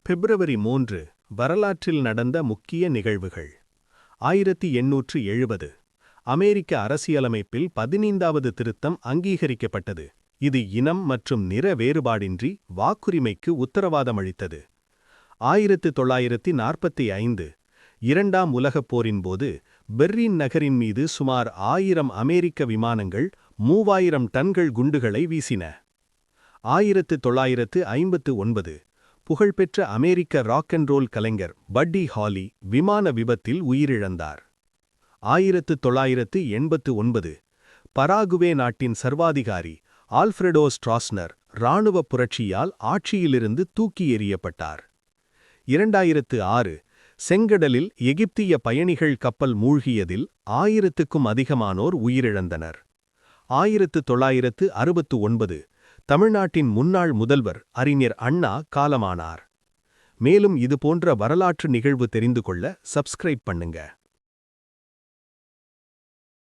பிப்ரவரி 3 வரலாற்றில் நடந்த முக்கிய நிகழ்வுகள் 1870 அமெரிக்க அரசியலமைப்பில் 15வது திருத்தம் அங்கீகரிக்கப்பட்டது. இது இனம் மற்றும் நிற வேறுபாடின்றி வாக்குரிமைக்கு உத்தரவாதமளித்தது. 1945 இரண்டாம் உலகப் போரின் போது பெர்லின் நகரின் மீது சுமார் 1000 அமெரிக்க விமானங்கள் 3000 டன்கள் குண்டுகளை வீசின. 1959 புகழ்பெற்ற அமெரிக்க ராக் அண்ட் ரோல் கலைஞர் பட்டி ஹாலி விமான விபத்தில் உயிரிழந்தார். 1989 பராகுவே நாட்டின் சர்வாதிகாரி ஆல்ஃபிரடோ ஸ்ட்ராஸ்னர் இராணுவப் புரட்சியால் ஆட்சியிலிருந்து தூக்கி எறியப்பட்டார். 2006 செங்கடலில் எகிப்திய பயணிகள் கப்பல் மூழ்கியதில் 1000க்கும் அதிகமானோர் உயிரிழந்தனர். 1969 தமிழ்நாட்டின் முன்னாள் முதல்வர் அறிஞர் அண்ணா காலமானார். மேலும் இதுபோன்ற வரலாற்று நிகழ்வு தெரிந்து கொள்ள சப்ஸ்கிரைப் பண்ணுங்க.